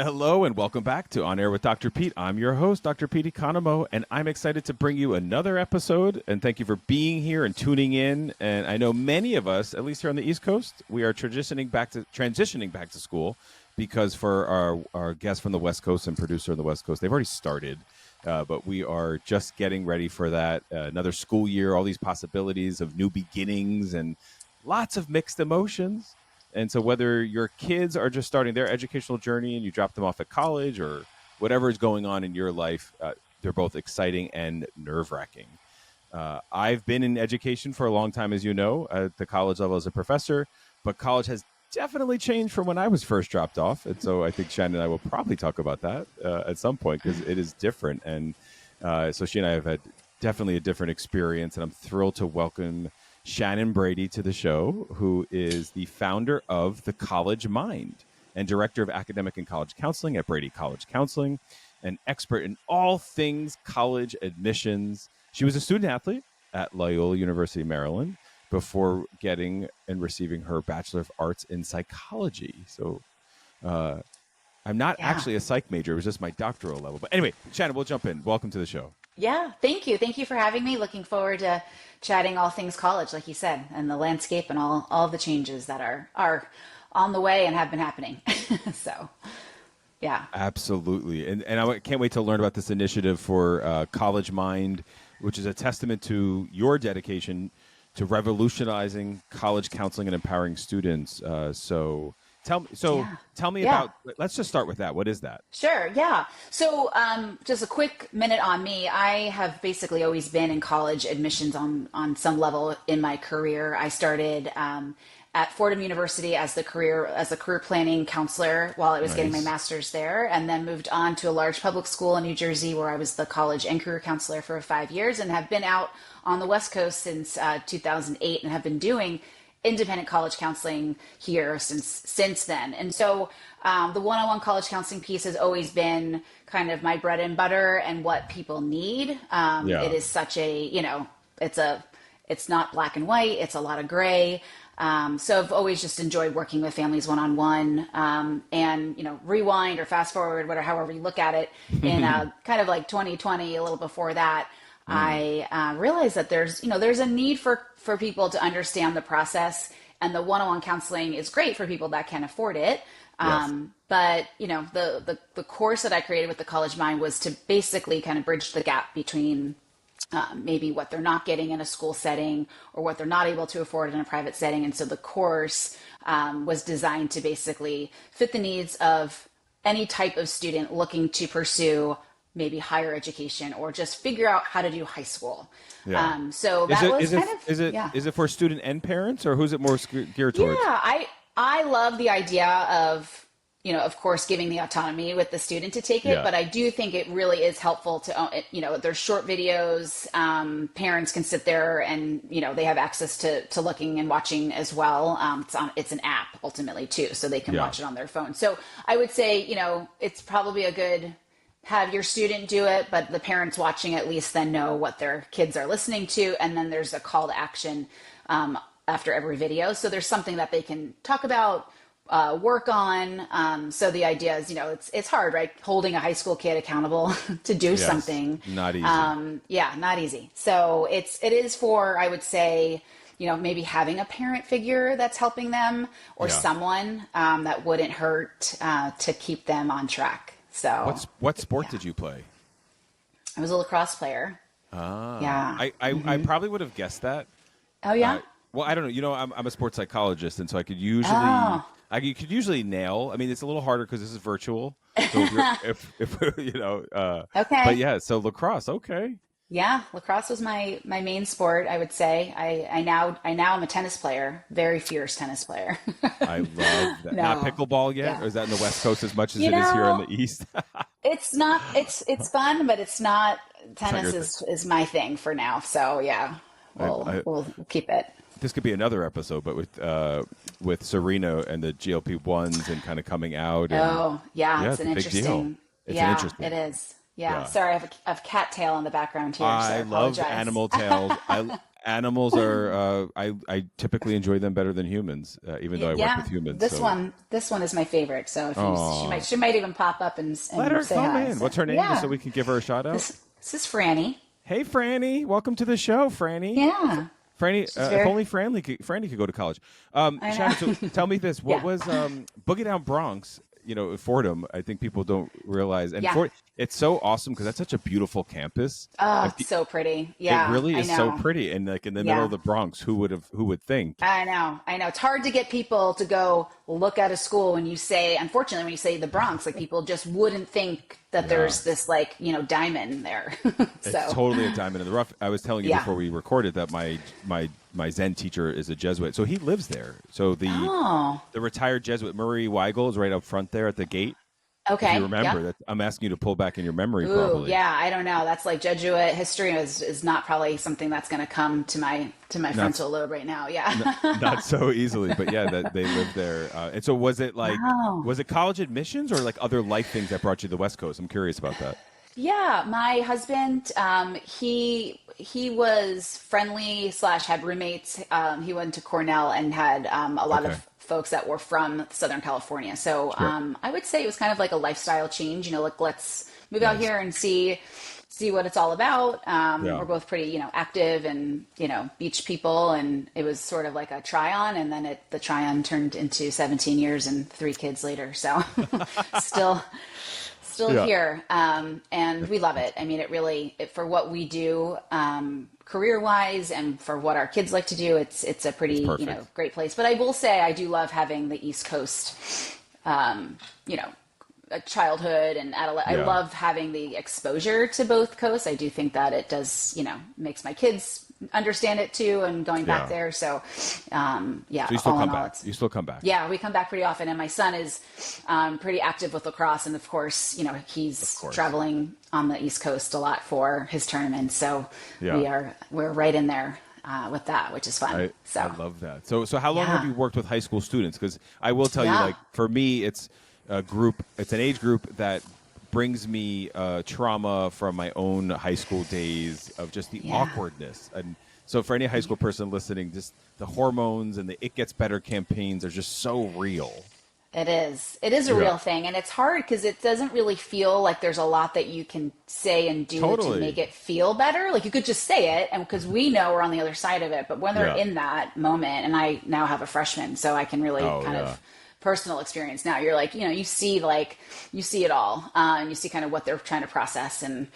Hello and welcome back to On Air with Dr. Pete. I'm your host, Dr. Pete Economo, and I'm excited to bring you another episode. And thank you for being here and tuning in. And I know many of us, at least here on the East Coast, we are transitioning back to school because for our guest from the West Coast and producer on the West Coast, they've already started. But we are just getting ready for that. Another school year, all these possibilities of new beginnings and lots of mixed emotions. And so whether your kids are just starting their educational journey and you drop them off at college or whatever is going on in your life, they're both exciting and nerve-wracking. I've been in education for a long time, as you know, at the college level as a professor, but college has definitely changed from when I was first dropped off. And so I think Shannon and I will probably talk about that at some point because it is different. And so she and I have had definitely a different experience, and I'm thrilled to welcome Shannon Brady to the show, who is the founder of the CollegeMIND and director of academic and college counseling at Brady College Counseling, an expert in all things college admissions. She was a student athlete at Loyola University, Maryland, before getting and receiving her Bachelor of Arts in Psychology. So I'm not actually a psych major. It was just my doctoral level. But anyway, Shannon, we'll jump in. Welcome to the show. Yeah, thank you. Thank you for having me. Looking forward to chatting all things college, like you said, and the landscape and all of the changes that are on the way and have been happening. So, yeah. Absolutely. And I can't wait to learn about this initiative for CollegeMIND, which is a testament to your dedication to revolutionizing college counseling and empowering students. Tell me about, let's just start with that. What is that? Sure. Yeah. So just a quick minute on me. I have basically always been in college admissions on some level in my career. I started at Fordham University as a career planning counselor while I was getting my master's there, and then moved on to a large public school in New Jersey where I was the college and career counselor for 5 years, and have been out on the West Coast since 2008 and have been doing independent college counseling here since then. And so the one-on-one college counseling piece has always been kind of my bread and butter and what people need. It is such a, it's not black and white, it's a lot of gray. So I've always just enjoyed working with families one-on-one, and, rewind or fast forward, whatever, however you look at it, in kind of like 2020, a little before that, I realized that there's a need for people to understand the process, and the one-on-one counseling is great for people that can afford it. But the course that I created with the CollegeMIND was to basically kind of bridge the gap between maybe what they're not getting in a school setting or what they're not able to afford in a private setting. And so the course was designed to basically fit the needs of any type of student looking to pursue maybe higher education or just figure out how to do high school. So that is it for student and parents, or who's it more geared towards? Yeah, I love the idea of, of course, giving the autonomy with the student to take it, but I do think it really is helpful to, there's short videos, parents can sit there and, they have access to looking and watching as well. It's an app ultimately too, so they can watch it on their phone. So I would say, it's probably a good, have your student do it, but the parents watching at least then know what their kids are listening to. And then there's a call to action after every video. So there's something that they can talk about, work on. So the idea is, it's hard, right? Holding a high school kid accountable to do something. Not easy. Not easy. So it is for, I would say, maybe having a parent figure that's helping them, or someone that wouldn't hurt to keep them on track. So what sport did you play? I was a lacrosse player. I probably would have guessed that. Oh yeah. Well, I don't know. I'm a sports psychologist, and so I could usually you could usually nail. I mean, it's a little harder because this is virtual. So if okay. But yeah, so lacrosse, okay. Yeah, lacrosse was my main sport, I would say. I now am a tennis player, very fierce tennis player. I love that. No. Not pickleball yet? Yeah. Or is that in the West Coast as much as it is here in the East? It's not. It's fun, but it's not. Tennis is my thing for now. So yeah, we'll keep it. This could be another episode, but with Serena and the GLP-1s and kind of coming out. And, it's an interesting. It is. Yeah, sorry, I have cat tail in the background here. I love animal tails. Animals are. I typically enjoy them better than humans, even though I work Yeah, with humans. this So, one, this one is my favorite. So if you, oh, she might even pop up let and her say come hi. in. So What's her name, just so yeah, we can give her a shout out? this is Franny. Hey, Franny, welcome to the show, Franny. Yeah, Franny, she's if very. only Franny could go to college. I Shannon, so know. tell me this: what Yeah, was Boogie Down Bronx? Fordham. I think people don't realize, and yeah. Ford. It's so awesome because that's such a beautiful campus. Oh, And it's so pretty. it Yeah, really I is so know. pretty, and like in the middle of Yeah. the Bronx. Who would think? I know, I know. It's hard to get people to go look at a school when you say, unfortunately, when you say the Bronx, like people just wouldn't think that Yeah. there's this like, diamond there. It's So, totally a diamond in the rough. I was telling you yeah. before we recorded that my Zen teacher is a Jesuit, so he lives there. So Oh, the retired Jesuit Murray Weigel is right up front there at the gate. If you okay. Yep. remember that, I'm asking you to pull back in your memory, Ooh, probably. yeah, I don't know. That's like Jesuit history is not probably something that's going to come to my Not frontal lobe right now. Yeah. not so easily, but yeah, that they live there. And so, Wow. was it college admissions or like other life things that brought you to the West Coast? I'm curious about that. Yeah, my husband, he was friendly slash had roommates. He went to Cornell and had a lot Okay, of folks that were from Southern California. So sure, I would say it was kind of like a lifestyle change. Like let's move out nice, here and see what it's all about. yeah, We're both pretty active and beach people, and it was sort of like a try on, and then the try on turned into 17 years and 3 kids later. So still yeah. here, and we love it. I mean, for what we do, career wise, and for what our kids like to do, it's a It's pretty perfect. great place. But I will say, I do love having the East Coast, you know, a childhood and adolescence. I Yeah, love having the exposure to both coasts. I do think that it does, makes my kids understand it too, and going back yeah. there. So, yeah, So you still all in come all, back. it's You still come back, yeah, we come back pretty often, and my son is pretty active with lacrosse, and of course, of he's course. traveling on the East Coast a lot for his tournaments. So Yeah, we're right in there with that, which is fun. I So love that. So how long have yeah, you worked with high school students? Because I will tell you, yeah, like for me, it's a group. It's an age group that brings me trauma from my own high school days of just the yeah. awkwardness. And so for any high school person listening, just the hormones and the "it gets better" campaigns are just so real. It is. It is a Yeah, real thing, and it's hard because it doesn't really feel like there's a lot that you can say and do to make totally. it feel better. Like you could just say it, and because we know we're on the other side of it, but when they're Yeah. in that moment, and I now have a freshman, so I can really Oh kind yeah. of personal experience now. You're like, you see it all, and you see kind of what they're trying to process and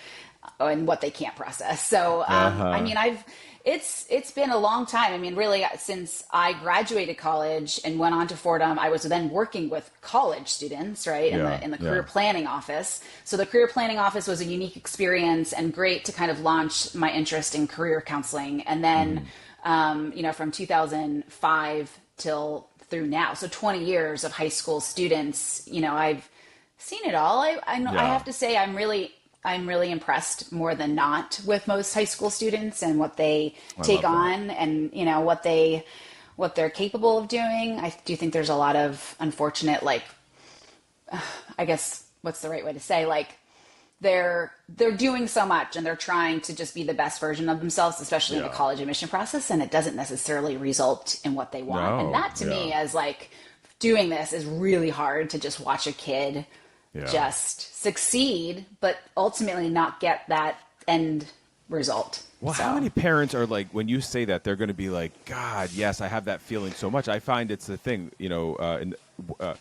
what they can't process. So, Uh I huh. mean, it's been a long time. I mean, really, since I graduated college and went on to Fordham, I was then working with college students, right, in Yeah. the career Yeah. planning office. So the career planning office was a unique experience and great to kind of launch my interest in career counseling. And then, Mm. from 2005 till through now, so 20 years of high school students, I've seen it all. I Yeah. have to say I'm really impressed more than not with most high school students and what they I take love that. on, and what they're capable of doing. I do think there's a lot of unfortunate, like, I guess what's the right way to say, like they're doing so much and they're trying to just be the best version of themselves, especially in the Yeah. college admission process, and it doesn't necessarily result in what they want. And No. that to Yeah. me, as like doing this, is really hard to just watch a kid Yeah. just succeed, but ultimately not get that end result. Well, how So many parents are like, when you say that, they're going to be like, God, yes, I have that feeling so much. I find it's the thing, uh,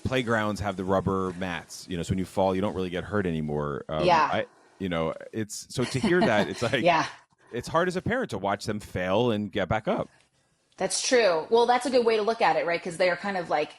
playgrounds have the rubber mats, so when you fall, you don't really get hurt anymore. yeah, It's so to hear that, it's like, yeah. it's hard as a parent to watch them fail and get back up. That's true. Well, that's a good way to look at it, right? Because they are kind of like,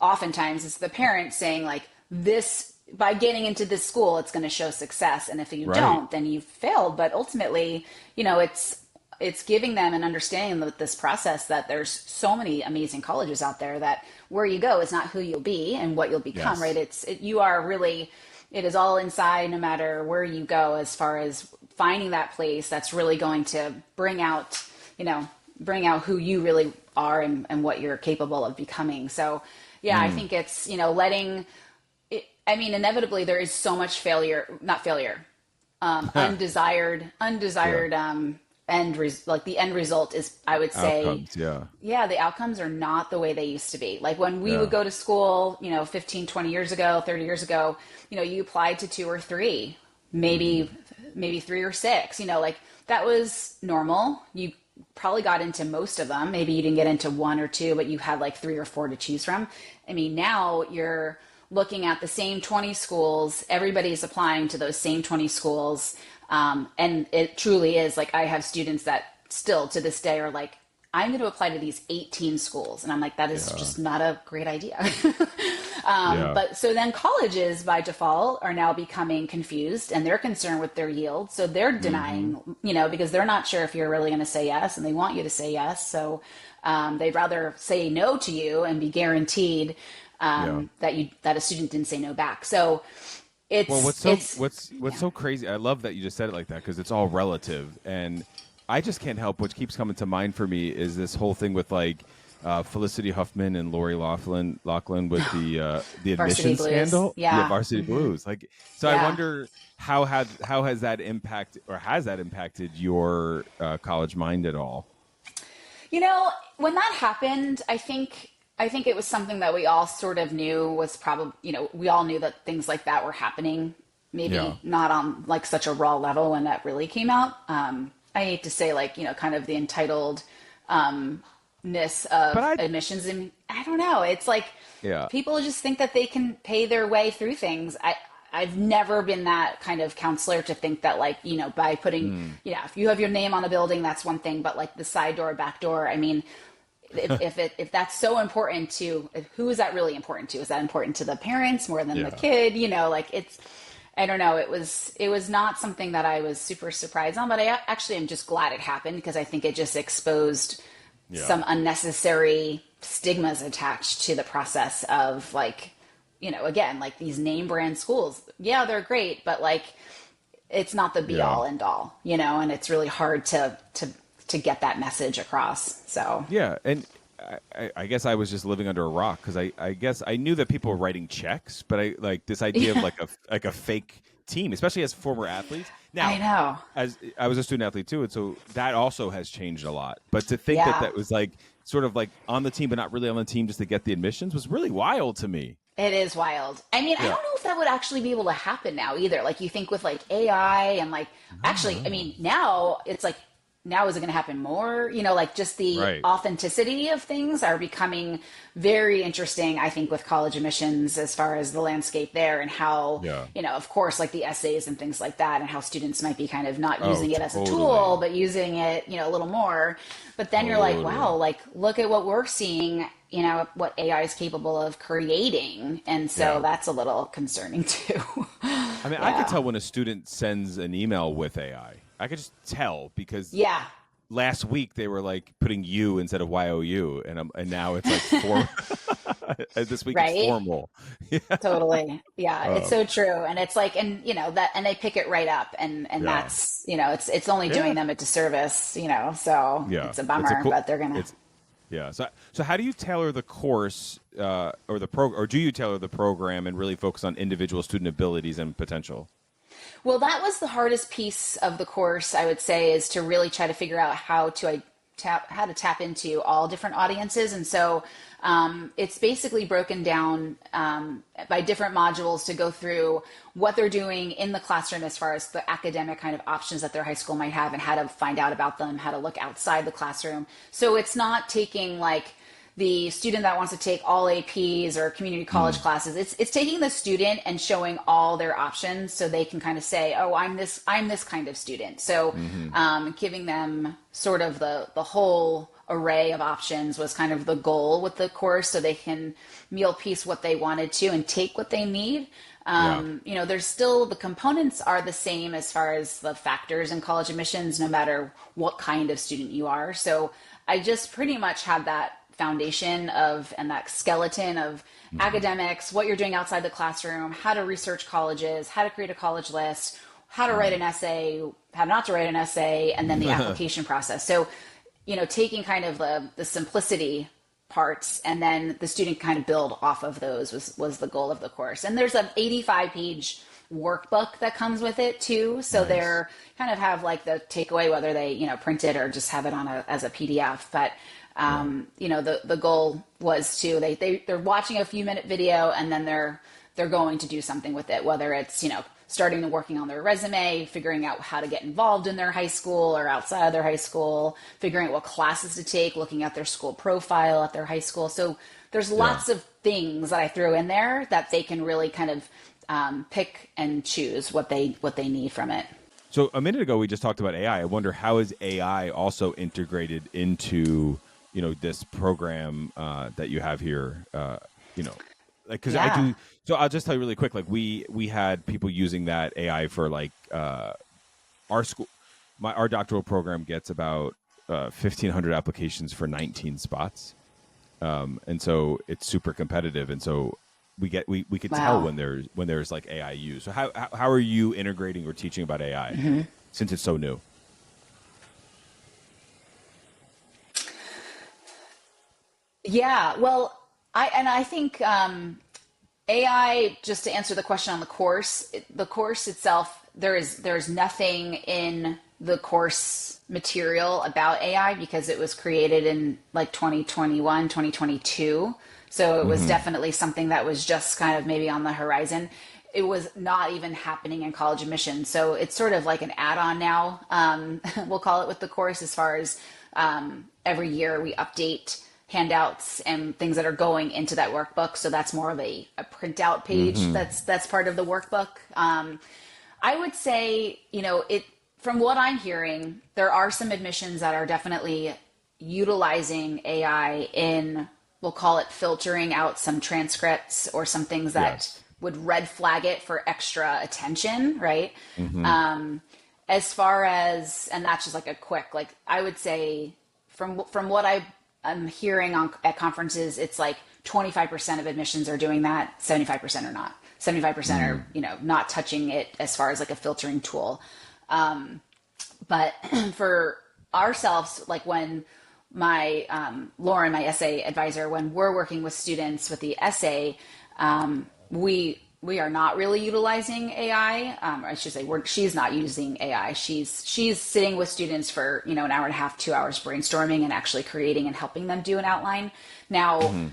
oftentimes it's the parent saying like, this, by getting into this school, it's going to show success, and if you Right. don't, then you've failed. But ultimately, it's giving them an understanding of this process, that there's so many amazing colleges out there, that where you go is not who you'll be and what you'll become, Yes. right? You are really, it is all inside, no matter where you go, as far as finding that place that's really going to bring out who you really are, and what you're capable of becoming. So yeah, I Mm. think it's, letting it, I mean, inevitably there is so much failure, not failure, Yeah. undesired, like the end result is, I would say, Outcomes. Yeah. yeah, the outcomes are not the way they used to be. Like when we would Yeah. go to school, 15, 20 years ago, 30 years ago, you applied to two or three, maybe, maybe three or six, like that was normal. You probably got into most of them. Maybe you didn't get into one or two, but you had like three or four to choose from. I mean, now you're looking at the same 20 schools, everybody's applying to those same 20 schools. And it truly is like, I have students that still to this day are like, I'm going to apply to these 18 schools. And I'm like, that is just not a great idea. Yeah. But so then colleges by default are now becoming confused and they're concerned with their yield. So they're denying, because they're not sure if you're really going to say yes and they want you to say yes. So they'd rather say no to you and be guaranteed that a student didn't say no back. So it's what's so crazy. I love that you just said it like that because it's all relative, and I just can't help what keeps coming to mind for me is this whole thing with like Felicity Huffman and Lori Loughlin with the admissions scandal, Varsity Blues. Like, so I wonder how has that impacted your college mind at all? When that happened, I think it was something that we all sort of knew was probably, we all knew that things like that were happening, maybe not on like such a raw level when that really came out. I hate to say like, kind of the entitled ness of admissions. And I don't know. It's like people just think that they can pay their way through things. I've never been that kind of counselor to think that like, by putting, if you have your name on a building, that's one thing, but like the side door, back door, I mean, if that's so important to, who is that really important to? Is that important to the parents more than the kid? I don't know. It was not something that I was super surprised on, but I actually am just glad it happened because I think it just exposed some unnecessary stigmas attached to the process of like, again, like these name brand schools. Yeah, they're great, but like, it's not the be all end all, and it's really hard to get that message across. So and I guess I was just living under a rock because I guess I knew that people were writing checks, but I like this idea of like a fake team, especially as former athletes. Now, I know, as I was a student athlete too, and so that also has changed a lot. But to think that was like sort of like on the team, but not really on the team, just to get the admissions was really wild to me. It is wild. I mean, I don't know if that would actually be able to happen now either. Like you think with like AI and like, actually, I mean, now it's like, now is it going to happen more? Like just the authenticity of things are becoming very interesting, I think, with college admissions as far as the landscape there and how, of course, like the essays and things like that and how students might be kind of not using it as a tool, but using it, a little more. But then you're like, wow, like look at what we're seeing, what AI is capable of creating. And so that's a little concerning too. I mean, I could tell when a student sends an email with AI. I could just tell because last week they were like putting U instead of YOU, and now it's like this week it's formal. Totally. Yeah, it's so true. And it's like, and that, and they pick it right up and that's, it's only doing them a disservice, so it's a bummer, but they're going to. So how do you tailor the course or do you tailor the program and really focus on individual student abilities and potential? Well, that was the hardest piece of the course, I would say, is to really try to figure out how to tap into all different audiences. And so it's basically broken down by different modules to go through what they're doing in the classroom as far as the academic kind of options that their high school might have and how to find out about them, how to look outside the classroom. So it's not taking like the student that wants to take all APs or community college classes. It's taking the student and showing all their options so they can kind of say, oh, I'm this kind of student. So giving them sort of the whole array of options was kind of the goal with the course so they can meal piece what they wanted to and take what they need. There's still, the components are the same as far as the factors in college admissions, no matter what kind of student you are. So I just pretty much had that foundation of and that skeleton of academics, what you're doing outside the classroom, how to research colleges, how to create a college list, how to write an essay, how not to write an essay, and then the application process. So, taking kind of the simplicity parts and then the student kind of build off of those was the goal of the course. And there's an 85-page workbook that comes with it too. So Nice. they're kind of have like the takeaway, whether they, print it or just have it on as a PDF. But, Yeah. the goal was to, they're watching a few minute video and then they're going to do something with it, whether it's, starting and working on their resume, figuring out how to get involved in their high school or outside of their high school, figuring out what classes to take, looking at their school profile at their high school. So there's lots of things that I threw in there that they can really kind of pick and choose what they need from it. So a minute ago, we just talked about AI. I wonder, how is AI also integrated into, this program that you have here, because I do. So I'll just tell you really quick. Like we had people using that AI for like our school. Our doctoral program gets about 1,500 applications for 19 spots, and so it's super competitive. And so we could tell when there's like AI used. So how are you integrating or teaching about AI since it's so new? Yeah, well, I think AI, just to answer the question on the course itself, there's nothing in the course material about AI because it was created in like 2021, 2022. So it was definitely something that was just kind of maybe on the horizon. It was not even happening in college admissions. So it's sort of like an add-on now, we'll call it, with the course, as far as every year we update handouts and things that are going into that workbook. So that's more of a printout page that's part of the workbook. I would say, from what I'm hearing, there are some admissions that are definitely utilizing AI in, we'll call it, filtering out some transcripts or some things that would red flag it for extra attention, right? As far as, and that's just like a quick, like I would say from what I'm hearing at conferences, it's like 25% of admissions are doing that, 75% are not. 75% are, not touching it as far as like a filtering tool. But for ourselves, like when my Lauren, my essay advisor, when we're working with students with the essay, we are not really utilizing AI. I should say she's not using AI. She's sitting with students for an hour and a half, 2 hours brainstorming and actually creating and helping them do an outline. Now,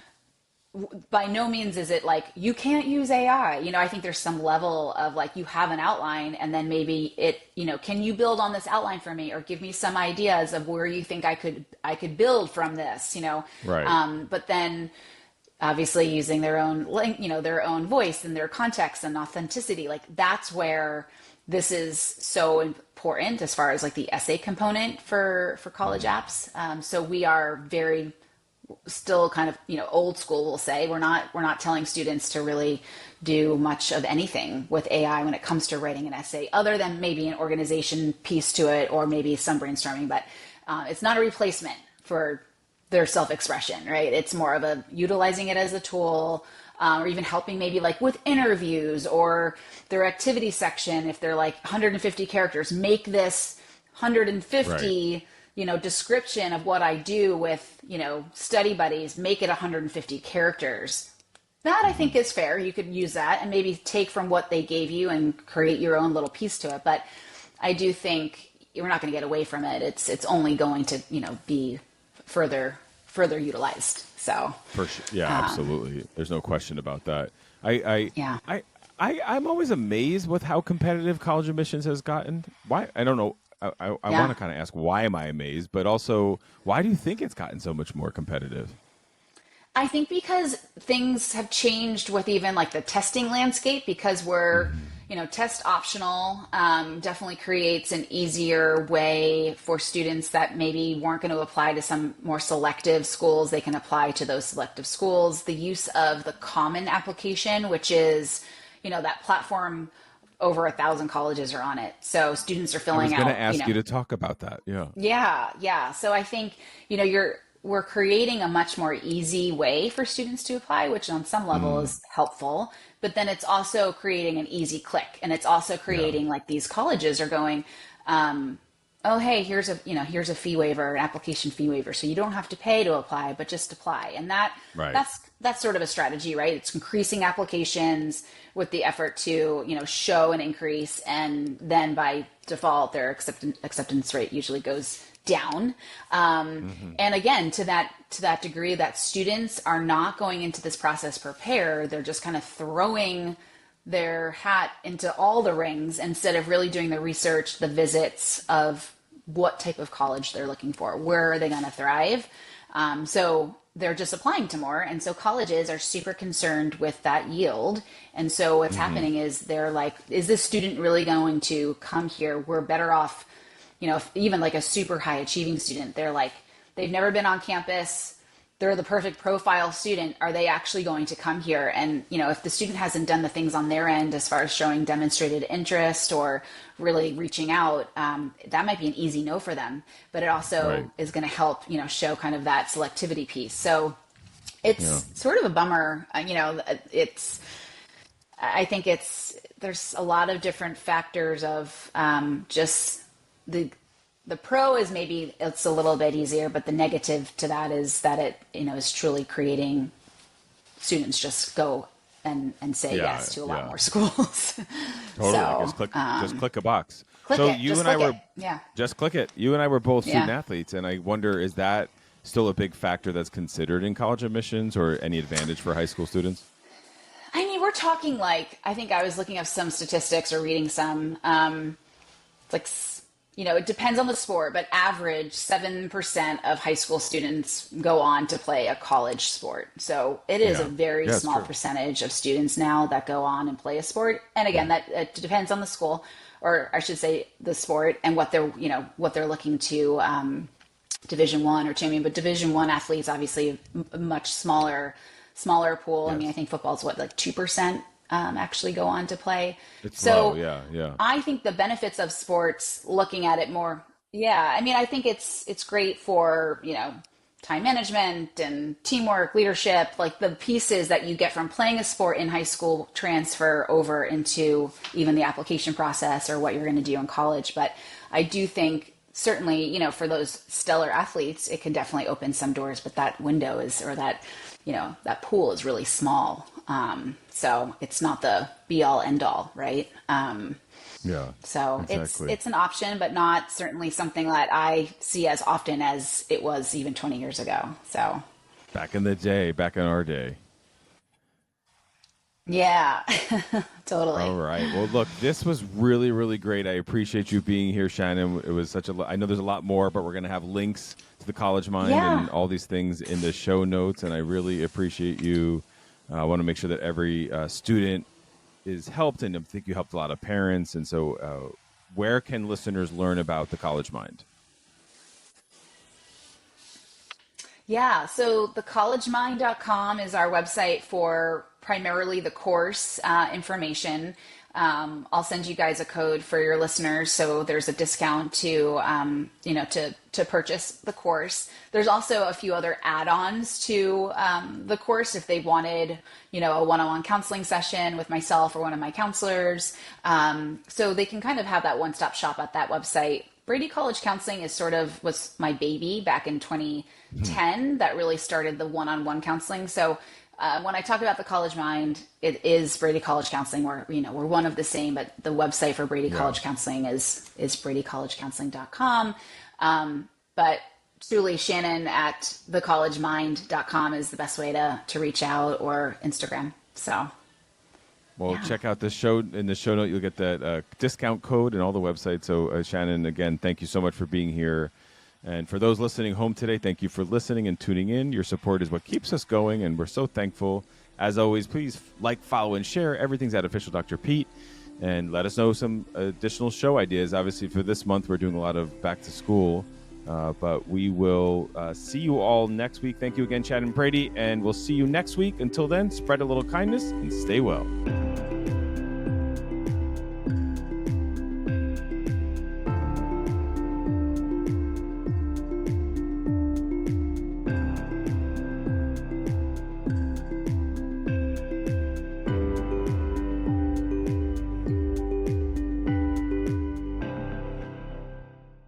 by no means is it like you can't use AI. I think there's some level of like you have an outline and then maybe it, can you build on this outline for me or give me some ideas of where you think I could build from this, Right. But then obviously using their own their own voice and their context and authenticity, like that's where this is so important as far as like the essay component for college apps. So we are very still kind of old school, we'll say. We're not telling students to really do much of anything with AI when it comes to writing an essay, other than maybe an organization piece to it or maybe some brainstorming. But it's not a replacement for their self-expression, right? It's more of a utilizing it as a tool, or even helping maybe like with interviews or their activity section. If they're like 150 characters, make this 150, Right. Description of what I do with, study buddies, make it 150 characters. That I think is fair. You could use that and maybe take from what they gave you and create your own little piece to it. But I do think we're not going to get away from it. It's only going to, be further utilized. So For sure. Yeah, absolutely. There's no question about that. yeah. I'm always amazed with how competitive college admissions has gotten. Why? I don't know. I want to kind of ask, why am I amazed? But also, why do you think it's gotten so much more competitive? I think because things have changed with even like the testing landscape, because we're, test optional, definitely creates an easier way for students that maybe weren't going to apply to some more selective schools. They can apply to those selective schools. The use of the common application, which is, that platform, over 1,000 colleges are on it. So students are filling out. I was going to ask you to talk about that. Yeah. Yeah. So I think, we're creating a much more easy way for students to apply, which on some level is helpful, but then it's also creating an easy click. And it's also creating like these colleges are going, oh, hey, here's a fee waiver, an application fee waiver. So you don't have to pay to apply, but just apply. And Right. that's sort of a strategy, right? It's increasing applications with the effort to, show an increase, and then by default, their acceptance rate usually goes down. And again, to that degree, that students are not going into this process prepared. They're just kind of throwing their hat into all the rings instead of really doing the research, the visits of what type of college they're looking for. Where are they going to thrive? So they're just applying to more. And so colleges are super concerned with that yield. And so what's happening is they're like, is this student really going to come here? We're better off, if even like a super high achieving student, they're like, they've never been on campus. They're the perfect profile student. Are they actually going to come here? And, if the student hasn't done the things on their end as far as showing demonstrated interest or really reaching out, that might be an easy no for them. But it also is going to help, show kind of that selectivity piece. So it's sort of a bummer. I think there's a lot of different factors of just the pro is maybe it's a little bit easier, but the negative to that is that it, is truly creating students just go and say yes to a lot more schools. Totally. So, just click a box. Click so it. you Just and I click were it. just click it. You and I were both student Yeah. athletes, and I wonder, is that still a big factor that's considered in college admissions, or any advantage for high school students? I mean, we're talking like, I think I was looking up some statistics or reading some, it's like, it depends on the sport, but average 7% of high school students go on to play a college sport. So it is a very small percentage of students now that go on and play a sport. And again, that it depends on the school, or I should say the sport, and what they're looking to, Division I or champion. But Division I athletes, obviously a much smaller pool. Yes. I mean, I think football's like 2%. Actually go on to play. It's so low, yeah. I think the benefits of sports, looking at it more, I mean, I think it's great for, time management and teamwork, leadership, like the pieces that you get from playing a sport in high school transfer over into even the application process or what you're going to do in college. But I do think certainly, for those stellar athletes, it can definitely open some doors, but that window that pool is really small. So it's not the be all end all, right? So exactly. it's an option, but not certainly something that I see as often as it was even 20 years ago. So back in our day. Yeah, totally. All right. Well, look, this was really, really great. I appreciate you being here, Shannon. It was I know there's a lot more, but we're going to have links to the College Mind and all these things in the show notes. And I really appreciate you. I want to make sure that every student is helped. And I think you helped a lot of parents. And so where can listeners learn about the College Mind? Yeah, so thecollegemind.com is our website for primarily the course information. I'll send you guys a code for your listeners, so there's a discount to to purchase the course. There's also a few other add-ons to the course if they wanted, a one-on-one counseling session with myself or one of my counselors. So they can kind of have that one-stop shop at that website. Brady College Counseling was my baby back in 2010 that really started the one-on-one counseling. So when I talk about the College Mind, it is Brady College Counseling. We're one of the same, but the website for Brady College Counseling is bradycollegecounseling.com. But truly, Shannon at thecollegemind.com is the best way to reach out, or Instagram. So. Well, check out the show. In the show note, you'll get that discount code and all the websites. So, Shannon, again, thank you so much for being here. And for those listening home today, thank you for listening and tuning in. Your support is what keeps us going, and we're so thankful. As always, please like, follow, and share. Everything's at Official Dr. Pete. And let us know some additional show ideas. Obviously, for this month, we're doing a lot of back to school. But we will see you all next week. Thank you again, Chad and Brady. And we'll see you next week. Until then, spread a little kindness and stay well.